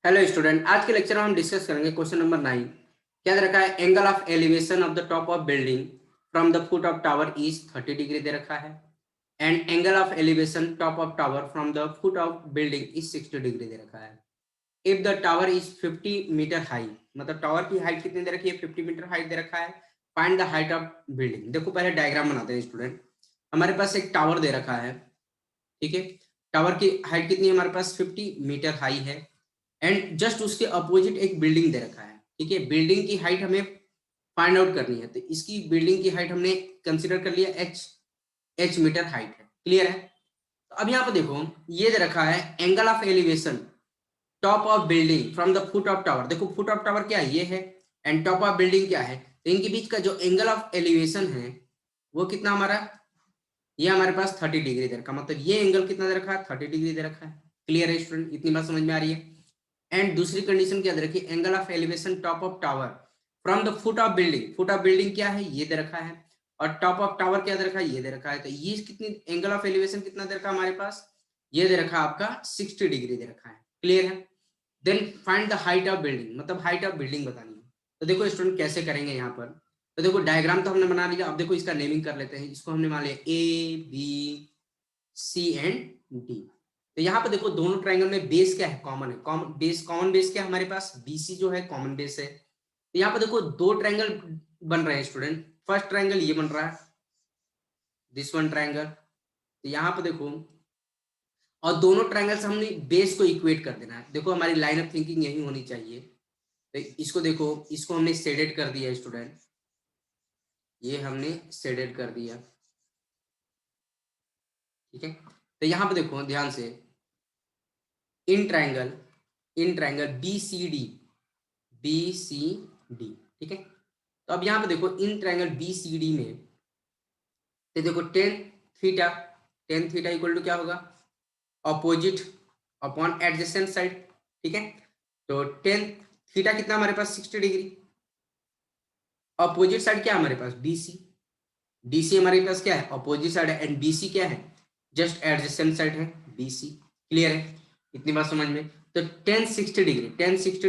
Hello student, आज के lecture में हम डिस्कस करेंगे क्वेश्चन नंबर 9। क्या दे रखा है? Angle of elevation of the top of building from the foot of tower is 30 degree दे रखा है and angle of elevation top of tower from the foot of building is 60 degree दे रखा है। If the tower is 50 meter high, मतलब tower की height कितनी दे रखी है? 50 मीटर हाइट दे रखा है। Find the height of building. देखो पहले डायग्राम बनाते हैं स्टूडेंट। हमारे पास एक टावर दे रखा है, ठीक है। टावर की हाइट कितनी है? हमारे पास 50 मीटर हाई है एंड जस्ट उसके अपोजिट एक बिल्डिंग दे रखा है, ठीक है। बिल्डिंग की हाइट हमें फाइंड आउट करनी है, तो इसकी बिल्डिंग की हाइट हमने कंसीडर कर लिया एच मीटर हाइट है। क्लियर है? तो अब यहाँ पे देखो, ये दे रखा है angle of elevation top of building from the foot of tower. देखो फुट ऑफ टावर क्या है? ये है। एंड टॉप ऑफ बिल्डिंग क्या है? तो इनके बीच का जो एंगल ऑफ एलिवेशन है वो कितना हमारा, ये हमारे पास 30 डिग्री दे रखा, मतलब ये एंगल कितना दे रखा है? 30 डिग्री दे रखा है। क्लियर है स्टूडेंट? इतनी बात समझ में आ रही है? एंड दूसरी कंडीशन क्या दे रखी है? Angle of elevation top of tower from the foot of building. Foot of building क्या है? ये दे रखा है। और टॉप ऑफ टावर क्या दे रखा है? ये दे रखा है। तो ये कितनी एंगल ऑफ एलिवेशन कितना दे रखा है हमारे पास? ये दे रखा है आपका 60 डिग्री दे रखा है। क्लियर है? Then find the height of building, मतलब हाइट ऑफ बिल्डिंग बतानी है। तो देखो स्टूडेंट कैसे करेंगे यहाँ पर। तो देखो डायग्राम तो हमने बना लिया, अब देखो इसका नेमिंग कर लेते हैं। इसको हमने मान लिया A B C and D. तो यहाँ पे देखो दोनों ट्रायंगल में बेस क्या है? कॉमन है। कॉमन बेस क्या है हमारे पास? बीसी जो है कॉमन बेस है। तो यहाँ पे देखो दो ट्रायंगल बन रहे हैं स्टूडेंट। फर्स्ट ट्रायंगल ये बन रहा है, दिस वन ट्रायंगल। तो यहाँ पे देखो, और दोनों ट्रायंगल्स हमने बेस को इक्वेट कर देना है। देखो हमारी लाइन ऑफ थिंकिंग यही होनी चाहिए। तो इसको देखो, इसको हमने शेडेड कर दिया स्टूडेंट, ये हमने शेडेड कर दिया, ठीक है। तो यहाँ पे देखो ध्यान से, in triangle B C D, ठीक है। तो अब यहाँ पे देखो in triangle B C D में, तो देखो टेन थीटा इक्वल टू क्या होगा? अपोजिट अपॉन एडजेसेंट साइड, ठीक है। तो टेन थीटा कितना हमारे पास? 60 डिग्री। अपोजिट साइड क्या है हमारे पास? बीसी। डीसी हमारे पास क्या है? अपोजिट साइड है। एंड बीसी क्या है? जस्ट एडजेसेंट साइड है, बीसी। क्लियर है? इतनी बात समझ में? तो टेन सिक्सटी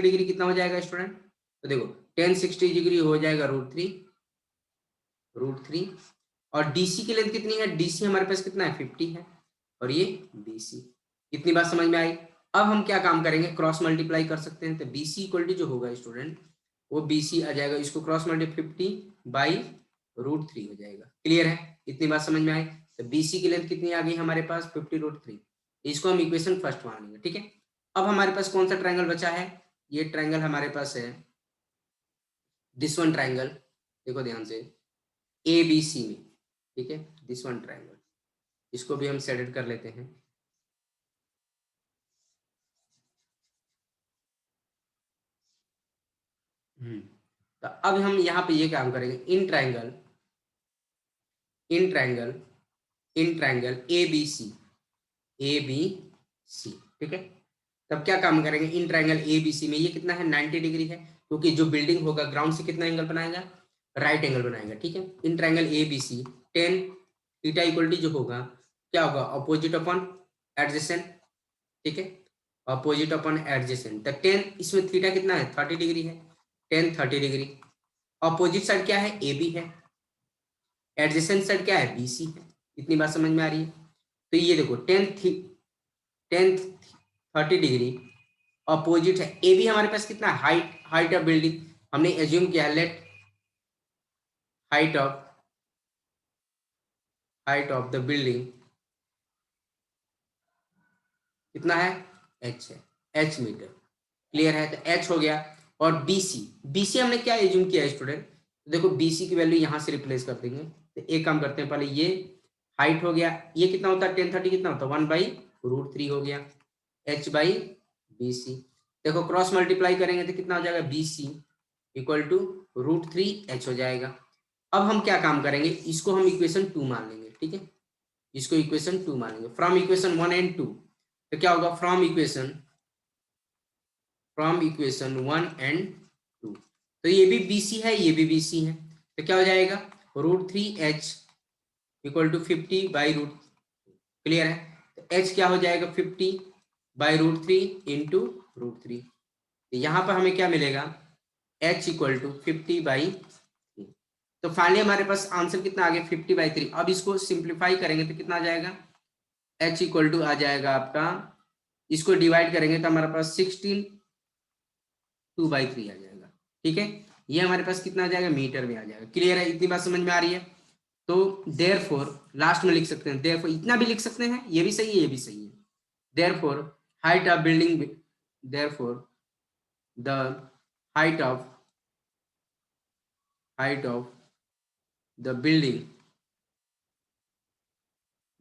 डिग्री कितना हो जाएगा स्टूडेंट? तो देखो 1060 डिग्री हो जाएगा रूट थ्री। और डीसी की लेंथ कितनी है? डीसी हमारे पास कितना है? 50 है। और ये बीसी। इतनी बात समझ में आई? अब हम क्या काम करेंगे? क्रॉस मल्टीप्लाई कर सकते हैं। तो बीसी इक्वल टू जो होगा स्टूडेंट, वो बीसी आ जाएगा, इसको क्रॉस मल्टीप्लाई 50/√3 हो जाएगा। क्लियर है? इतनी बात समझ में आई? तो बीसी की लेंथ कितनी आ गई हमारे पास? 50√3। इसको हम इक्वेशन फर्स्ट मानेंगे, ठीक है। अब हमारे पास कौन सा ट्रायंगल बचा है? ये ट्रायंगल हमारे पास है दिस वन ट्रायंगल। देखो ध्यान से, ए बी सी में, ठीक है, दिस वन ट्रायंगल। इसको भी हम सेलेक्ट कर लेते हैं। तो अब हम यहाँ पे ये काम करेंगे, इन ट्रायंगल ए बी सी, ठीक है। तब क्या काम करेंगे? इन ट्रायंगल ए बी सी में ये कितना है? 90 डिग्री है, क्योंकि जो बिल्डिंग होगा ग्राउंड से कितना एंगल बनाएगा? राइट एंगल बनाएगा, ठीक है। In triangle A B C, tan theta equal to जो होगा क्या होगा? अपोजिट अपॉन एडजेसेंट, ठीक है। Opposite upon adjacent. तो टेन, इसमें थीटा कितना है? 30 डिग्री है। Ten 30 degree. अपोजिट साइड क्या है? ए बी है। एडजेसेंट साइड क्या है? बी सी है। इतनी बात समझ में आ रही है? तो ये देखो टेन 30 डिग्री अपोजिट है। ए बी हमारे पास कितना? हाइट ऑफ बिल्डिंग हमने एज्यूम किया, let height of the building कितना है? एच है, एच मीटर। क्लियर है? तो एच हो गया। और बीसी हमने क्या एज्यूम किया स्टूडेंट? तो देखो बीसी की वैल्यू यहां से रिप्लेस कर देंगे। तो एक काम करते हैं, पहले ये हाइट हो गया, ये कितना होता है? 1030 कितना होता है? 1/√3 हो गया, h/BC। देखो क्रॉस मल्टीप्लाई करेंगे तो कितना हो जाएगा? BC इक्वल टू √3h हो जाएगा। अब हम क्या काम करेंगे? इसको हम इक्वेशन 2 मान लेंगे, ठीक है। इसको इक्वेशन 2 मान लेंगे फ्रॉम इक्वेशन 1 एंड 2। तो क्या होगा? From equation 1 and 2। तो ये भी BC है, ये भी BC है। तो क्या हो जाएगा? √3h equal to 50/√। क्लियर है? तो h क्या हो जाएगा? 50/√3 इंटू √3। यहाँ पर हमें क्या मिलेगा, h इक्वल टू 50/3। तो फाइनली हमारे पास आंसर कितना आ गया 50/3। अब इसको सिंप्लीफाई करेंगे तो कितना आ जाएगा, h इक्वल टू आ जाएगा आपका, इसको डिवाइड करेंगे तो हमारे पास 16 2/3 आ जाएगा। ठीक है, ये हमारे पास कितना आ जाएगा, मीटर में आ जाएगा। क्लियर है, इतनी बात समझ में आ रही है। तो देयरफॉर लास्ट में लिख सकते हैं, देयरफॉर इतना भी लिख सकते हैं, ये भी सही है, ये भी सही है। Therefore height of building, therefore the height of the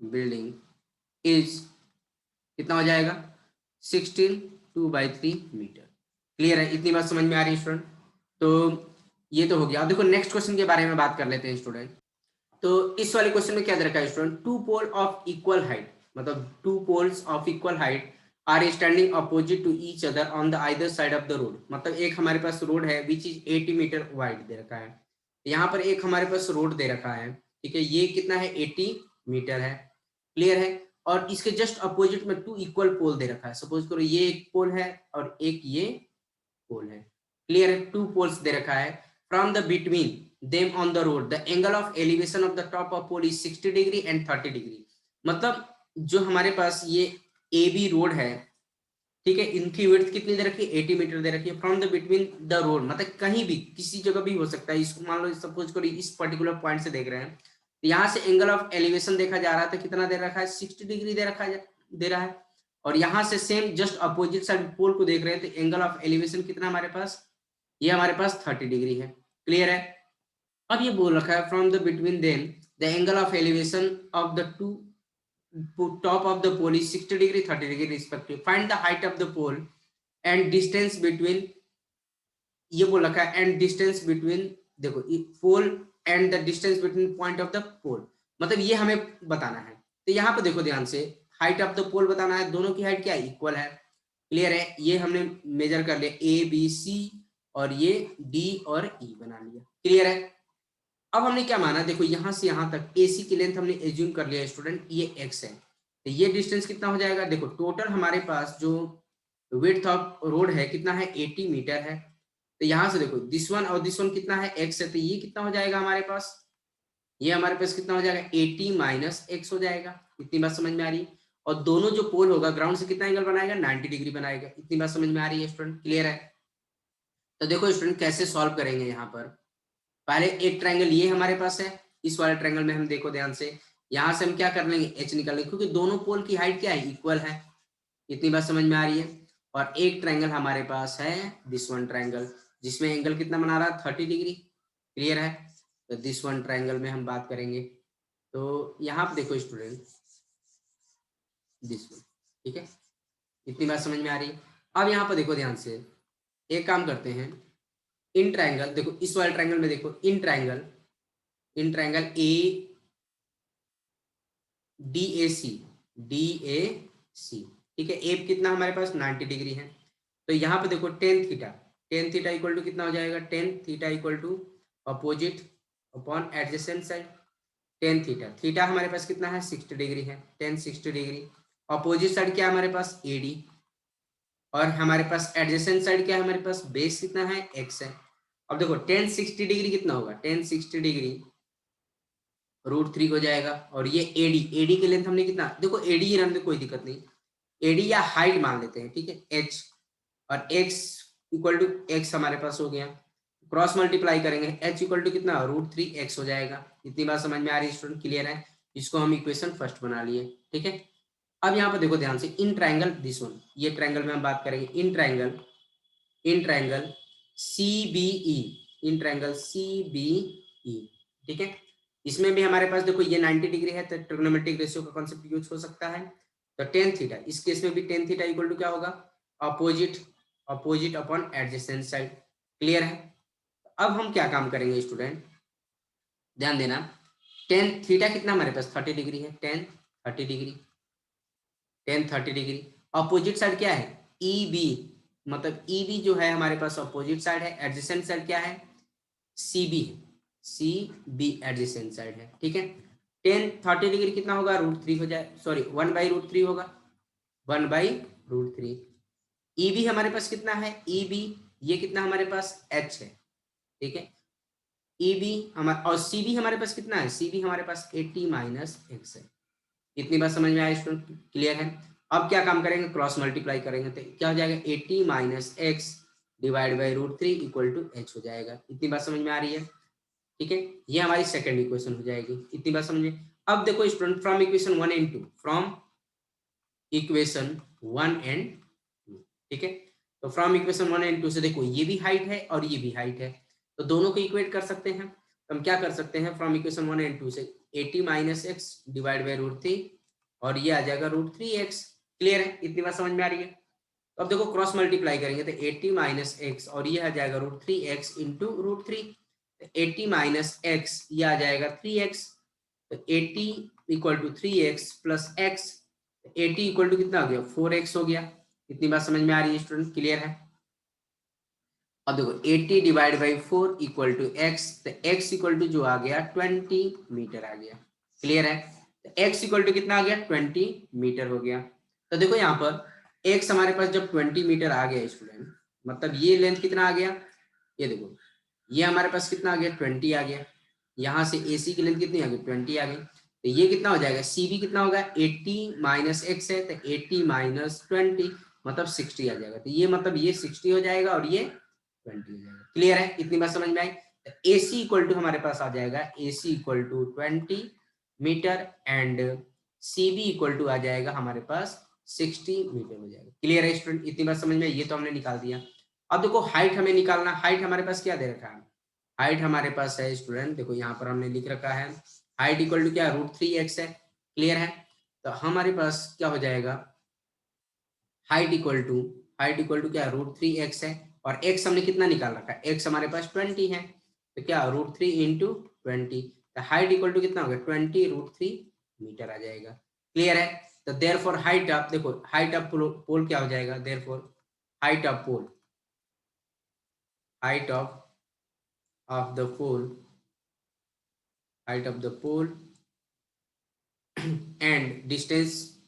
building is कितना हो जाएगा, 16 2/3 मीटर। क्लियर है, इतनी बात समझ में आ रही है स्टूडेंट। तो ये तो हो गया। अब देखो नेक्स्ट क्वेश्चन के बारे में बात कर लेते हैं स्टूडेंट। तो इस वाले क्वेश्चन में क्या दे रखा है student, two pole of equal height, मतलब two poles of equal height are standing opposite to each other on the either side of the road. मतलब एक हमारे पास रोड है विच इज 80 मीटर वाइड दे रखा है। यहाँ पर एक हमारे पास रोड दे रखा है, ठीक है, ये कितना है 80 मीटर है। क्लियर है, और इसके जस्ट अपोजिट में टू इक्वल पोल दे रखा है। सपोज करो ये एक पोल है और एक ये पोल है। क्लियर है, टू पोल्स दे रखा है। From the between them on the road the angle of elevation of the top of pole is 60 degree and 30 degree. मतलब जो हमारे पास ये ए बी रोड है, ठीक है, इनकी विड्थ कितनी दे रखी है 80 मीटर दे रखी है। From the between the road मतलब कहीं भी किसी जगह भी हो सकता है। इसको मान लो सपोज करो इस पर्टिकुलर पॉइंट से देख रहे हैं, तो यहाँ से एंगल ऑफ एलिवेशन देखा जा रहा है तो कितना दे रखा है 60 डिग्री दे रहा है। और यहाँ से सेम जस्ट अपोजिट साइड पोल को देख रहे हैं तो एंगल ऑफ एलिवेशन कितना हमारे पास, ये हमारे पास 30 डिग्री है। क्लियर है, अब ये बोल रखा है from the between them the angle of elevation of the two top of the pole is 60 degree 30 degree respectively. Find the height of the pole and distance between, ये बोल रखा है एंड डिस्टेंस बिटवीन, देखो pole and the distance between point of the pole, मतलब ये हमें बताना है। तो यहाँ पे देखो ध्यान से, हाइट ऑफ द पोल बताना है, दोनों की हाइट क्या है इक्वल है। क्लियर है, ये हमने मेजर कर लिया ए बी सी और ये डी और ई बना लिया। क्लियर है, अब हमने क्या माना, देखो यहां से यहां तक एसी की लेंथ हमने एज्यूम कर लिया स्टूडेंट, ये एक्स है। तो ये डिस्टेंस कितना हो जाएगा, देखो टोटल हमारे पास जो विड्थ ऑफ रोड है कितना है 80 मीटर है। तो यहां से देखो दिस वन और दिस वन कितना है एक्स है, तो ये कितना हो जाएगा हमारे पास, ये हमारे पास कितना हो जाएगा 80 माइनस एक्स हो जाएगा। इतनी बात समझ में आ रही है। और दोनों जो पोल होगा ग्राउंड से कितना एंगल बनाएगा 90 डिग्री बनाएगा। इतनी बात समझ में आ रही है स्टूडेंट, क्लियर है। तो देखो स्टूडेंट कैसे सॉल्व करेंगे, यहाँ पर पहले एक ट्रायंगल ये हमारे पास है, इस वाले ट्रायंगल में हम देखो ध्यान से, यहां से हम क्या कर लेंगे एच निकाल लेंगे क्योंकि दोनों पोल की हाइट क्या है इक्वल है। इतनी बात समझ में आ रही है। और एक ट्रायंगल हमारे पास है दिस वन ट्रायंगल, जिसमें एंगल कितना बना रहा है 30 डिग्री। क्लियर है, तो दिस वन ट्रायंगल में हम बात करेंगे। तो यहाँ पे देखो स्टूडेंट दिस वन, ठीक है, इतनी बात समझ में आ रही है। अब यहाँ पर देखो ध्यान से, एक काम करते हैं, इन ट्रायंगल देखो इस वाले ट्रायंगल में देखो in triangle A D A सी, ठीक है, ए कितना हमारे पास 90 डिग्री है। तो यहाँ पे देखो टेन थीटा इक्वल टू कितना हो जाएगा, tan theta equal to opposite upon adjacent side. Tan theta हमारे पास कितना है 60 डिग्री है, टेन 60 डिग्री। अपोजिट साइड क्या है हमारे पास एडी, और हमारे पास एडजेसेंट साइड क्या है हमारे पास बेस कितना है एक्स है। अब देखो टेन 60 डिग्री कितना होगा, टेन 60 डिग्री √3 हो जाएगा। और ये एडी की लेंथ हमने कितना, देखो एडी ही रहने दो कोई दिक्कत नहीं, एडी या हाइट मान लेते हैं, ठीक है, एच और एक्स इक्वल टू एक्स हमारे पास हो गया। क्रॉस मल्टीप्लाई करेंगे एच इक्वल टू कितना √3 एक्स हो जाएगा। इतनी बात समझ में आ रही है स्टूडेंट, क्लियर है। इसको हम इक्वेशन फर्स्ट बना लिए, ठीक है। अब यहाँ पर देखो ध्यान से, इन ट्रायंगल दिस वन, ये ट्रायंगल में हम बात करेंगे in triangle CBE, in triangle CBE, ठीक है। इसमें भी हमारे पास देखो ये 90 डिग्री है तो ट्रिग्नोमेट्रिक रेशियो का कॉन्सेप्ट यूज हो सकता है। तो टेन थीटा, इस केस में भी टेन थीटा इक्वल टू क्या होगा opposite upon adjacent side. Clear है, अब हम क्या काम करेंगे स्टूडेंट, ध्यान देना, टेन थीटा कितना हमारे पास 30 डिग्री है, टेन 30 डिग्री। अपोजिट साइड क्या है EB, मतलब EB जो है हमारे पास अपोजिट साइड है, एडजेसेंट साइड क्या है CB एडजेसेंट साइड है, ठीक है। टेन 30 डिग्री कितना होगा √3 हो जाए, सॉरी 1/√3 होगा, 1/√3। ई बी हमारे पास कितना है, ई बी ये कितना हमारे पास एच है, ठीक है। ई बी हमारा और सी बी हमारे पास कितना है, सी बी हमारे पास 80 माइनस एक्स है। इतनी बात समझ में आया स्टूडेंट, क्लियर है। अब क्या काम करेंगे, क्रॉस मल्टीप्लाई करेंगे तो क्या हो जाएगा 80 minus x divide by √3 equal to H हो जाएगा। इतनी बात समझ में आ रही है, ठीक है। ये हमारी सेकंड इक्वेशन हो जाएगी, इतनी बात समझ में। अब देखो student from equation 1 and 2, from equation 1 and 2, ठीक है। तो फ्रॉम इक्वेशन 1 एंड 2 से देखो ये भी हाइट है और ये भी हाइट है, तो दोनों को इक्वेट कर सकते हैं। तो हम क्या कर सकते हैं, फ्रॉम इक्वेशन 1 एंड 2 से 80 माइनस एक्स डिवाइड बाई √3 और ये आ जाएगा √3x। क्लियर है, इतनी बात समझ में आ रही है। तो अब देखो क्रॉस मल्टीप्लाई करेंगे तो 80 माइनस एक्स और ये आ जाएगा √3x इंटू √3, 80 माइनस एक्स ये आ जाएगा 3x, तो 80 equal to 3x plus x, 80 equal to कितना हो गया 4x हो गया। इतनी बात समझ में आ रही है स्टूडेंट, क्लियर है। अब देखो 80 divide by 4 equal to x, तो x इक्वल टू जो आ गया 20 मीटर आ गया। क्लियर है, तो x इक्वल टू कितना आ गया 20 मीटर हो गया। तो देखो यहाँ पर x हमारे पास जब 20 मीटर आ गया स्टूडेंट, मतलब ये लेंथ कितना आ गया, ये देखो ये हमारे पास कितना आ गया 20 आ गया। यहाँ से AC की लेंथ कितनी आ गई 20 आ गई, तो ये कितना हो जाएगा CB कितना होगा 80 माइनस एक्स है, तो 80 माइनस 20 मतलब 60 आ जाएगा। तो ये मतलब ये 60 हो जाएगा और ये 20 हो जाएगा। क्लियर है, इतनी बात समझ में आई। तो AC इक्वल टू हमारे पास आ जाएगा AC equal to 20 meter and CB equal to आ जाएगा हमारे पास 60 मीटर हो जाएगा। क्लियर है स्टूडेंट, इतनी बात समझ में आई, ये तो हमने निकाल दिया। अब देखो हाइट हमें निकालना, हाइट हमारे पास क्या दे रखा है, हाइट हमारे पास है स्टूडेंट, देखो यहाँ पर हमने लिख रखा है हाइट इक्वल टू क्या √3x है। क्लियर है, तो हमारे पास क्या हो जाएगा हाइट इक्वल टू क्या √3x है, और x हमने कितना निकाल रखा है, x हमारे पास 20 है, तो क्या √3 इंटू 20, तो हाइट इक्वल टू कितना हो गया 20 √3 मीटर आ जाएगा। क्लियर है, तो देयरफॉर हाइट ऑफ, देखो हाइट ऑफ पोल क्या हो जाएगा, therefore height of pole, height of the pole, height of the pole and distance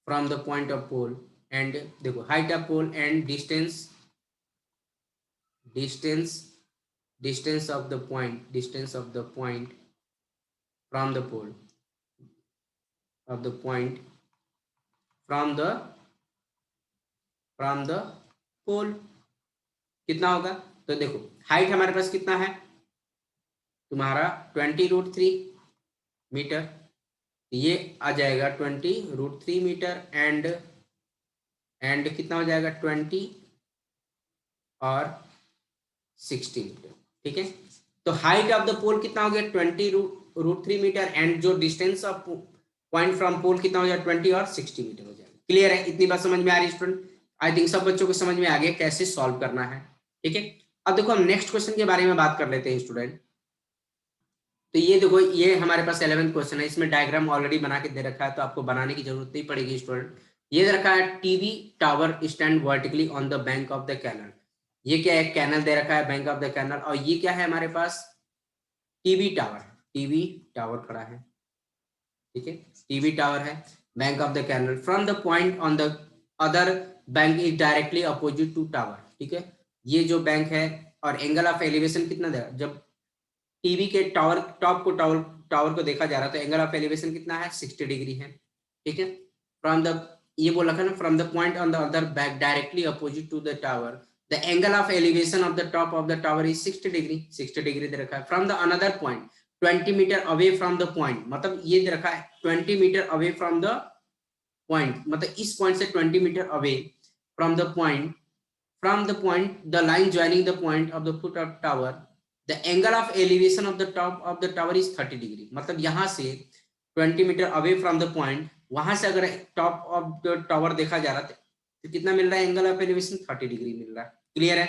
from the point of pole, and देखो height of pole and distance distance of the point from the pole, of the point from the pole कितना होगा। तो देखो height हमारे पास कितना है तुम्हारा 20 √3 मीटर, ये आ जाएगा 20 √3 मीटर एंड कितना हो जाएगा 20 और 60 मीटर, ठीक है। तो हाइट ऑफ द पोल कितना हो गया 20 √3 मीटर एंड जो distance of point from pole कितना हो जाएगा 20 और 60 मीटर हो जाएगा। क्लियर है, इतनी बात समझ में आ रही है स्टूडेंट, आई थिंक सब बच्चों को समझ में आ गया कैसे सॉल्व करना है, ठीक है। अब देखो हम नेक्स्ट क्वेश्चन के बारे में बात कर लेते हैं स्टूडेंट। तो ये देखो ये हमारे पास 11th क्वेश्चन है, इसमें डायग्राम ऑलरेडी बना के दे रखा है तो आपको बनाने की जरूरत नहीं पड़ेगी स्टूडेंट। ये दे रखा है TV tower stand vertically on the bank of the canal. ये क्या है, कैनल दे रखा है बैंक ऑफ द कैनल, और ये क्या है हमारे पास टीवी टावर खड़ा है, ठीक है। टीवी टावर है bank of the canal from the point on the other bank is directly opposite to tower, ठीक है। ये जो बैंक है और एंगल ऑफ एलिवेशन कितना दे, जब टीवी के टावर टॉप को टावर को देखा जा रहा है तो एंगल ऑफ एलिवेशन कितना है 60 डिग्री है, ठीक है। फ्रॉम द, ये बोल रखा है ना, from the point on the other back directly opposite to the tower the angle of elevation of the top of the tower is 60 degree दे रखा है। From the another point 20 metre away from the point, मतलब ये दे रखा है 20 metre away from the point, मतलब इस पॉइंट से 20 metre away from the point, from the point the line joining the point of the foot of tower the angle of elevation of the top of the tower is 30 degree, मतलब यहाँ से 20 metre away from the point, वहां से अगर top of the tower देखा जा रहा है तो कितना मिल रहा है एंगल ऑफ एलिवेशन 30 डिग्री मिल रहा है। क्लियर है,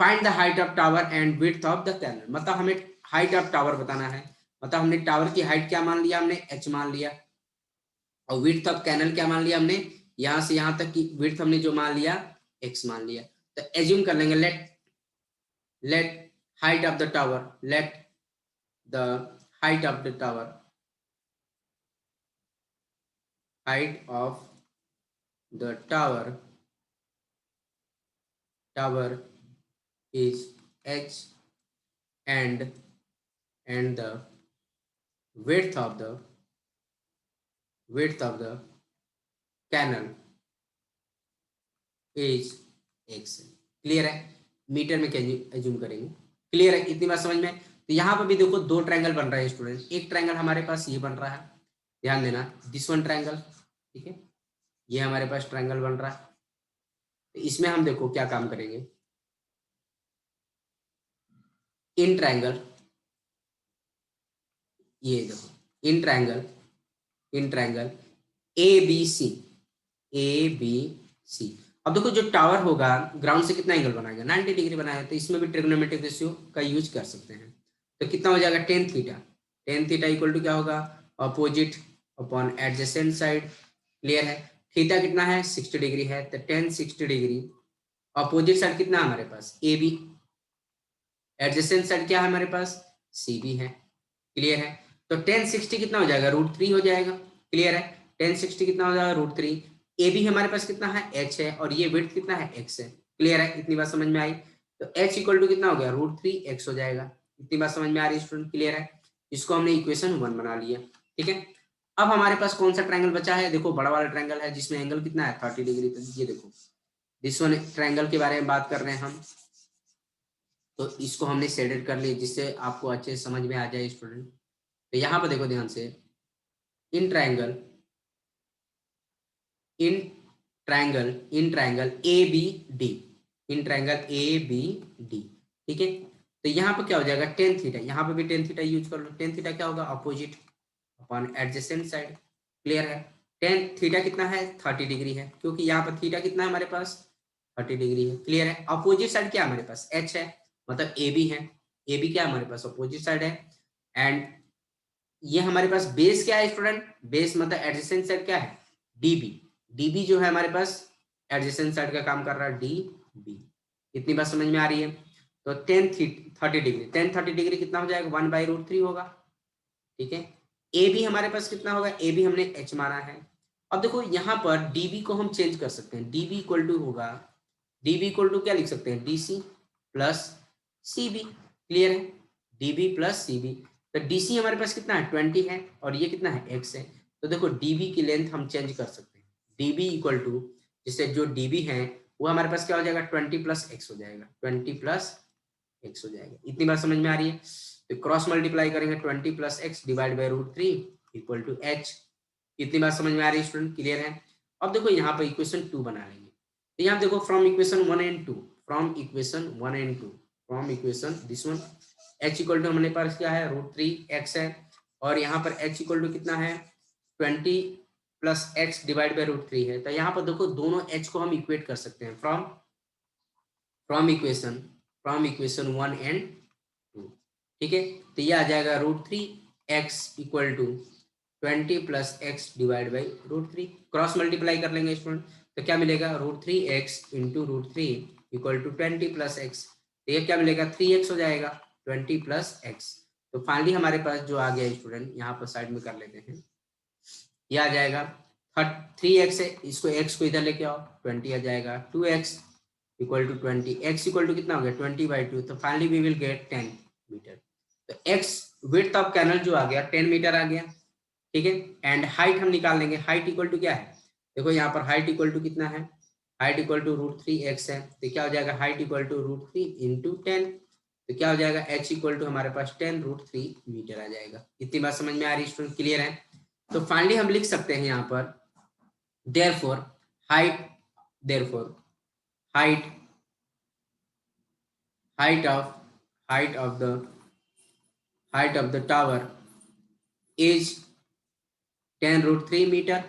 find the height of tower and width of the canal, मतलब हमें हाइट ऑफ टावर बताना है, मतलब हमने टावर की हाइट क्या मान लिया, हमने h मान लिया, और विड्थ ऑफ कैनल क्या मान लिया हमने, यहां से यहां तक की विड्थ हमने जो मान लिया x मान लिया। तो एज्यूम कर लेंगे let height of the tower, let the height of the tower, height of the tower tower is h and the width of the canal is x। Clear है? मीटर में क्या एज्यूम करेंगे। Clear है? इतनी बात समझ में। तो यहाँ पर भी देखो दो ट्रायंगल बन रहा है स्टूडेंट। एक ट्रायंगल हमारे पास ये बन रहा है, ध्यान देना, दिस वन ट्रायंगल, ठीक है, ये हमारे पास ट्रायंगल बन रहा है। तो इसमें हम देखो क्या काम करेंगे। इन ट्रायंगल, ये देखो इन ट्रायंगल ABC। अब देखो जो टावर होगा ग्राउंड से कितना एंगल बनाएगा, 90 डिग्री बनाएगा। तो इसमें भी ट्रिग्नोमेट्रिक रेशियो का यूज कर सकते हैं। तो कितना हो जाएगा, टेन थीटा इक्वल टू क्या होगा, opposite upon adjacent side. Clear है? थीटा कितना है, 60 डिग्री है, तो टेन 60 डिग्री। अपोजिट साइड कितना है हमारे पास, AB। एडजेसेंट साइड क्या है हमारे पास, CB है। क्लियर है? तो टेन 60 कितना हो जाएगा, √3 हो जाएगा। क्लियर है? टेन 60 कितना हो जाएगा, √3। AB हमारे पास कितना है, h है, और ये विड्थ कितना है, x है। क्लियर है? इतनी बात समझ में आई। तो h इक्वल टू कितना हो गया, √3x हो जाएगा। इतनी बात समझ में आ रही है स्टूडेंट? क्लियर है? इसको हमने इक्वेशन 1 बना लिया। ठीक है, अब हमारे पास कौन सा ट्रायंगल बचा है, देखो बड़ा वाला ट्रायंगल है जिसमें एंगल कितना है, 30 डिग्री। तो ये देखो दिस वन ट्रायंगल के बारे में बात कर रहे हैं हम। तो इसको हमने शेडेड कर लिया जिससे आपको अच्छे से समझ में आ जाए स्टूडेंट। तो यहाँ पर देखो ध्यान से, in triangle ABD, in triangle ABD। ठीक है, तो यहाँ पर क्या हो जाएगा, टेन थीटा, यहाँ पे भी टेन थीटा यूज कर लो। टेन थीटा क्या होगा, opposite upon adjacent side. Clear है? टेन थीटा कितना है, 30 डिग्री है, क्योंकि यहाँ पर थीटा कितना है हमारे पास, 30 डिग्री है। क्लियर है? अपोजिट साइड क्या हमारे पास, H है, मतलब AB है। AB क्या हमारे पास, अपोजिट साइड है। एंड ये हमारे पास बेस क्या है स्टूडेंट, बेस मतलब एडजेसेंट साइड क्या है, DB जो है हमारे पास एडजेसेंट साइड का काम कर रहा है, DB। इतनी बात समझ में आ रही है। तो टेन 30 डिग्री कितना हो जाएगा, 1/√3 होगा। ठीक है, AB हमारे पास कितना होगा, AB हमने H माना है। अब देखो यहाँ पर DB को हम चेंज कर सकते हैं। DB इक्वल टू होगा, DB इक्वल टू क्या लिख सकते हैं, DC प्लस CB। क्लियर है? DB plus CB। तो DC हमारे पास कितना है, 20 है, और ये कितना है, X है। तो देखो DB की लेंथ हम चेंज कर सकते हैं। DB इक्वल टू, जिससे जो DB है वो हमारे पास क्या हो जाएगा, 20 प्लस X हो जाएगा, 20 प्लस X हो जाएगा। इतनी बात समझ में आ रही है। तो क्रॉस मल्टीप्लाई करेंगे, 20 plus X divide by √3 equal to H। इतनी बात समझ में आ रही है स्टूडेंट? क्लियर है? अब देखो यहाँ पर इक्वेशन 2 बना लेंगे। तो यहाँ देखो from equation 1 and 2, from equation this one, H equal to हमारे पास क्या है, √3x है, और यहाँ पर H इक्वल टू कितना है, 20 प्लस X डिवाइड बाई √3 है। तो यहाँ पर देखो दोनों H को हम इक्वेट कर सकते हैं फ्रॉम इक्वेशन 1 एंड 2। ठीक है, तो ये आ जाएगा √3x equal to 20 plus X divide by √3। Cross multiply कर लेंगे स्टूडेंट, तो क्या मिलेगा, √3x into √3 equal to 20 plus X। तो ये क्या मिलेगा, 3x हो जाएगा, 20 प्लस X। तो फाइनली हमारे पास जो आ गया स्टूडेंट, यहाँ पर साइड में कर लेते हैं, ये आ जाएगा 3x है, इसको x को इधर लेके आओ, 20 आ जाएगा, 2x equal to 20, x equal to कितना हो गया, 20/2। तो finally we will get 10 metre. तो x विड्थ ऑफ कैनल जो आ गया 10 मीटर आ गया। ठीक है, एंड हाइट हम निकाल लेंगे। हाइट इक्वल टू क्या है, देखो यहाँ पर हाइट इक्वल टू कितना है, हाइट इक्वल टू √3x है। तो क्या हो जाएगा, हाइट इक्वल टू √3 इंटू 10। तो क्या हो जाएगा, h इक्वल टू हमारे पास 10 √3 मीटर आ जाएगा। इतनी बात समझ में आ रही है स्टूडेंट? क्लियर है? तो फाइनली हम लिख सकते हैं यहाँ पर, therefore height of the tower is 10 √3 meter,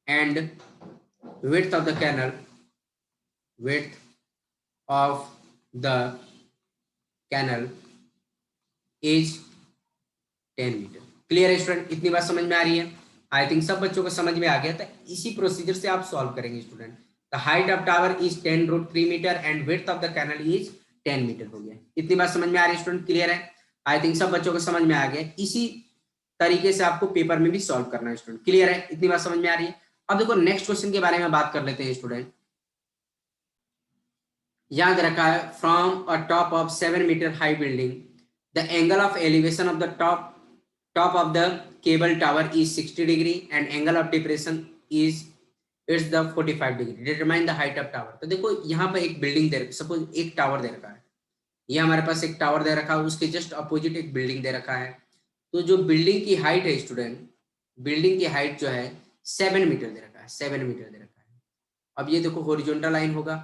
and width of the canal is 10 metre. Clear है स्टूडेंट? इतनी बात समझ में आ रही है? आई थिंक सब बच्चों को समझ में आ गया। तो इसी प्रोसीजर से आप सॉल्व करेंगे student. The height of tower is 10 √3 metre and width of the canal is 10 metre हो गया। इतनी बात समझ में आ रही है स्टूडेंट? क्लियर है? आई थिंक सब बच्चों को समझ में आ गया। इसी तरीके से आपको पेपर में भी सॉल्व करना है स्टूडेंट। क्लियर है? इतनी बात समझ में आ रही है? अब देखो नेक्स्ट क्वेश्चन के बारे में बात कर लेते हैं स्टूडेंट। याद रखा है from a top of 7 metre high building the angle of elevation of the top of the cable tower is 60 degree and angle of depression is it's the 45 degree determine the height of tower. तो देखो यहाँ पर एक building दे रखा, suppose एक tower दे रखा है, ये हमारे पास एक टावर दे रखा है, उसके जस्ट अपोजिट एक बिल्डिंग दे रखा है। तो जो बिल्डिंग की हाइट है स्टूडेंट, बिल्डिंग की हाइट जो है 7 मीटर दे रखा है, 7 मीटर दे रखा है। अब ये देखो हॉरिजॉन्टल लाइन होगा।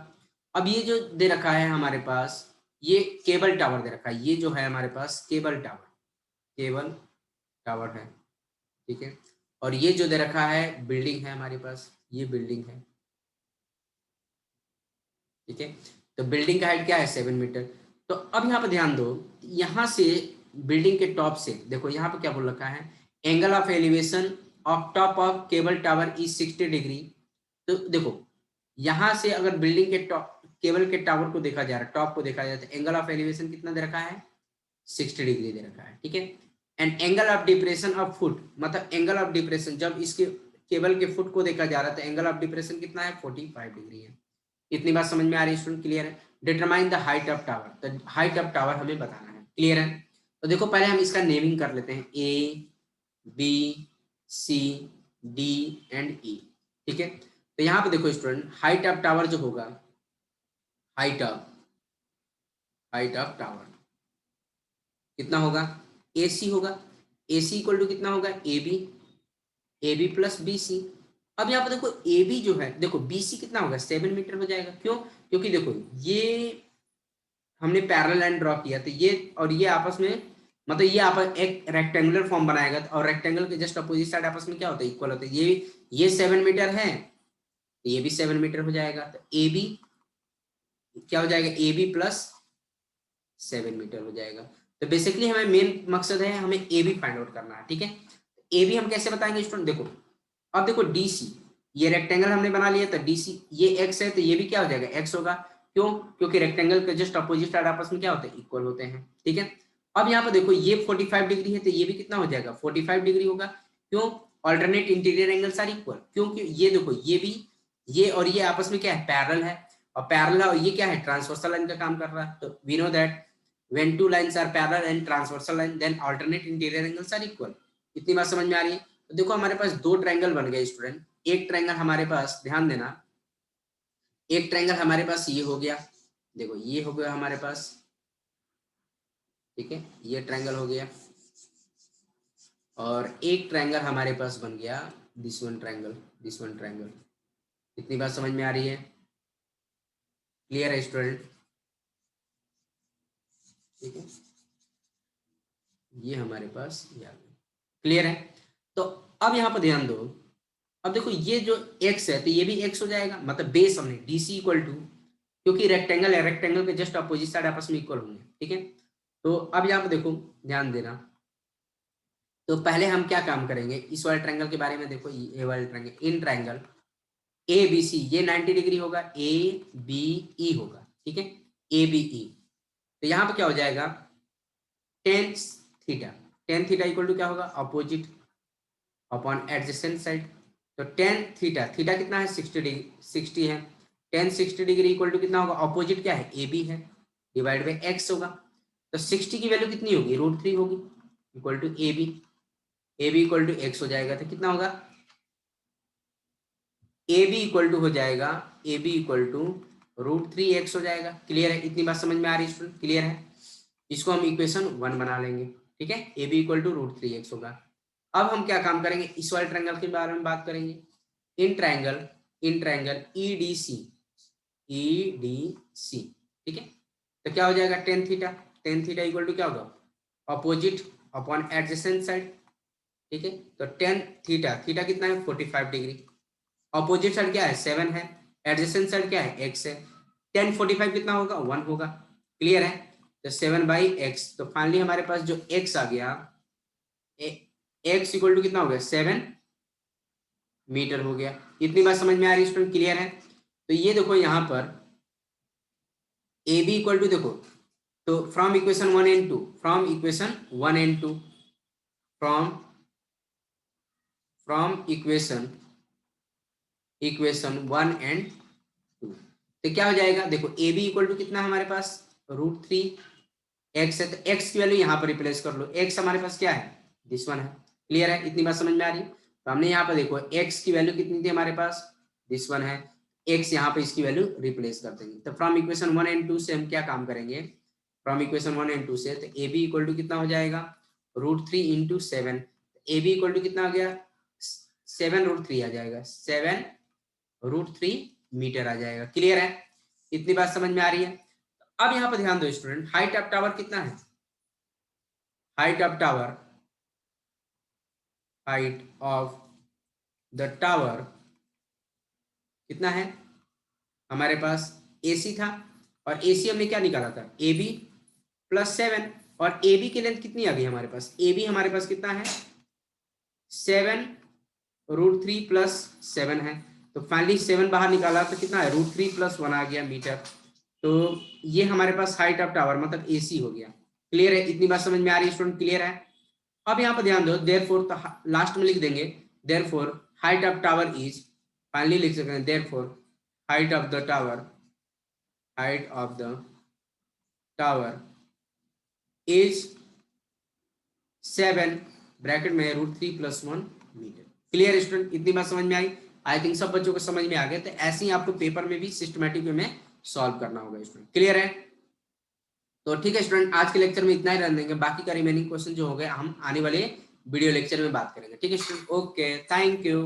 अब ये जो दे रखा है हमारे पास, ये केबल टावर दे रखा है, ये जो है हमारे पास केबल टावर, केबल टावर है, ठीक है। और ये जो दे रखा है बिल्डिंग है हमारे पास, ये बिल्डिंग है, ठीक है। तो बिल्डिंग का हाइट क्या है 7 मीटर। तो अब यहाँ पे ध्यान दो, यहाँ से बिल्डिंग के टॉप से देखो यहाँ पे क्या बोल रखा है, angle of elevation of top of cable tower is 60 degree. तो देखो यहाँ से अगर बिल्डिंग के टॉप केबल के टावर को देखा जा रहा है, टॉप को देखा जाए तो एंगल ऑफ एलिवेशन कितना दे रखा है 60 डिग्री दे रखा है, ठीक है। And angle of depression of foot, मतलब एंगल ऑफ डिप्रेशन जब इसके केबल के फुट को देखा जा रहा है तो एंगल ऑफ डिप्रेशन कितना है 45 डिग्री है। इतनी बात समझ में आ रही है स्टूडेंट, क्लियर है। Determine the height of tower, तो हाइट ऑफ टावर हमें बताना है, क्लियर है। तो देखो पहले हम इसका नेमिंग कर लेते हैं, A B C D and E, ठीक है। तो यहाँ पे देखो स्टूडेंट हाइट ऑफ टावर जो होगा, हाइट ऑफ टावर कितना होगा, ए सी होगा। ए सी इक्वल टू कितना होगा A B plus B C. अब यहाँ पे देखो ए बी जो है, देखो बी सी कितना होगा 7 मीटर हो जाएगा, क्यों, क्योंकि देखो ये हमने पैरेलल लाइन ड्रॉ किया तो ये और ये आपस में, मतलब ये आपस एक रेक्टेंगुलर फॉर्म बनाएगा और रेक्टेंगल के जस्ट अपोजिट साइड आपस में क्या होता है इक्वल होता है। ये 7 मीटर है तो ये भी 7 मीटर हो जाएगा, तो ए बी क्या हो जाएगा ए बी प्लस 7 मीटर हो जाएगा। तो बेसिकली हमें मेन मकसद है हमें ए बी फाइंड आउट करना है, ठीक है। ए बी हम कैसे बताएंगे स्टूडेंट, देखो अब देखो डी सी, ये रेक्टेंगल हमने बना लिया, तो डी सी ये एक्स है तो ये भी क्या हो जाएगा एक्स होगा, क्यों, क्योंकि रेक्टेंगल के जस्ट अपोजिट साइड आपस में क्या होते हैं इक्वल होते हैं, ठीक है। अब यहाँ पर देखो ये 45 डिग्री है तो ये भी कितना हो जाएगा 45 डिग्री होगा, क्यों, alternate interior angles are equal, क्योंकि ये देखो ये भी ये और ये आपस में क्या है पैरेलल है, और पैरेलल है और ये क्या है ट्रांसवर्सल लाइन का काम कर रहा है। तो we know that when two lines are parallel and transversal line then alternate interior angles are equal। इतनी बात समझ में आ रही है। तो देखो हमारे पास दो ट्रायंगल बन गए स्टूडेंट, एक ट्रायंगल हमारे पास ध्यान देना, एक ट्रायंगल हमारे पास ये हो गया, देखो ये हो गया हमारे पास, ठीक है, ये ट्रायंगल हो गया, और एक ट्रायंगल हमारे पास बन गया this one triangle, this one triangle. इतनी बात समझ में आ रही है, क्लियर है स्टूडेंट, ठीक है, ये हमारे पास ये आ गया, क्लियर है। तो अब यहाँ पर ध्यान दो, अब देखो ये जो x है तो ये भी x हो जाएगा, मतलब बेस हमने डी सी इक्वल टू, क्योंकि रेक्टेंगल है रेक्टेंगल के जस्ट अपोजिट साइड आपस में इक्वल होंगे, ठीक है। तो अब यहाँ पर देखो ध्यान देना, तो पहले हम क्या काम करेंगे इस वाले ट्रायंगल के बारे में, देखो ये वाले triangle, in triangle A B C ये 90 डिग्री होगा, ए बी ई होगा, ठीक है, ए बी ई। तो यहाँ पे क्या हो जाएगा tan theta, tan theta equal to क्या होगा अपोजिट अपॉन एडजेसेंट साइड। तो टेन थीटा, थीटा कितना है 60 डिग्री, 60 है, टेन 60 डिग्री इक्वल टू कितना होगा अपोजिट क्या है ए बी है, डिवाइड बाई एक्स होगा। तो 60 की वैल्यू कितनी होगी √3 होगी, equal to A B equal to X हो जाएगा, तो कितना होगा ए बी इक्वल टू हो जाएगा ए बी इक्वल टू √3x हो जाएगा, क्लियर है। इतनी बात समझ में आ रही है स्टूडेंट, क्लियर है। इसको हम इक्वेशन 1 बना लेंगे, ठीक है, A B equal to √3x होगा। अब हम क्या काम करेंगे इस वाले ट्रायंगल के बारे में बात करेंगे, in triangle E D C, ठीक है। तो क्या हो जाएगा टेन थीटा इक्वल टू क्या होगा अपोजिट अपॉन एडजेसेंट साइड, ठीक है। तो टेन थीटा, थीटा कितना है 45 डिग्री, अपोजिट साइड क्या है 7 है, एडजेसेंट साइड क्या है x है, टेन 45 कितना होगा 1 होगा, क्लियर है। तो 7/x, तो फाइनली हमारे पास जो x आ गया x इक्वल टू कितना हो गया 7 मीटर हो गया। इतनी बात समझ में आ रही है स्टूडेंट, क्लियर है। तो ये देखो यहाँ पर ए बी इक्वल टू देखो, तो from equation 1 and 2, from equation 1 and 2, from equation 1 and 2, तो क्या हो जाएगा, देखो ए बी इक्वल टू कितना है हमारे पास, √3 एक्स है, तो एक्स की वैल्यू यहाँ पर रिप्लेस कर लो, एक्स हमारे पास क्या है, दिस वन है। क्लियर है, इतनी बात समझ में आ रही है। तो हमने यहाँ पर देखो एक्स की वैल्यू कितनी थी हमारे पास, दिस वन है, एक्स यहाँ पे इसकी वैल्यू रिप्लेस कर देंगे। तो फ्रॉम इक्वेशन 1 एंड 2 से हम क्या काम करेंगे, फ्रॉम इक्वेशन 1 एंड 2 से, तो ए बी इक्वल टू कितना हो जाएगा, √3 into 7, A B equal to कितना आ गया, 7√3 आ जाएगा, 7√3 मीटर आ जाएगा। क्लियर है, इतनी बात समझ में आ रही है। अब यहाँ पर ध्यान दो स्टूडेंट, हाइट ऑफ टावर कितना है, height of tower, height of the tower कितना है हमारे पास, AC था, और AC हमने क्या निकाला था, AB प्लस 7, और AB की लेंथ कितनी आ गई हमारे पास, AB हमारे पास कितना है, 7√3 प्लस 7 है। तो फाइनली 7 बाहर निकाला तो कितना है, √3 प्लस 1 आ गया मीटर। तो ये हमारे पास हाइट ऑफ टावर मतलब AC हो गया। क्लियर है, इतनी बात समझ में आ रही है स्टूडेंट, क्लियर है। अब यहाँ पर ध्यान दो, देयरफॉर, तो लास्ट में लिख देंगे therefore height of tower is, finally लिख सकते हैं therefore height of the tower, height of the tower is 7 bracket में √3 प्लस 1 मीटर। क्लियर स्टूडेंट, इतनी बात समझ में आई, आई थिंक सब बच्चों को समझ में आ गया। तो ऐसे ही आपको पेपर में भी सिस्टमेटिक वे में सॉल्व करना होगा स्टूडेंट। क्लियर है, तो ठीक है स्टूडेंट, आज के लेक्चर में इतना ही रहने देंगे, बाकी का रिमेनिंग क्वेश्चन जो हो गए हम आने वाले वीडियो लेक्चर में बात करेंगे। ठीक है स्टूडेंट, ओके, थैंक यू।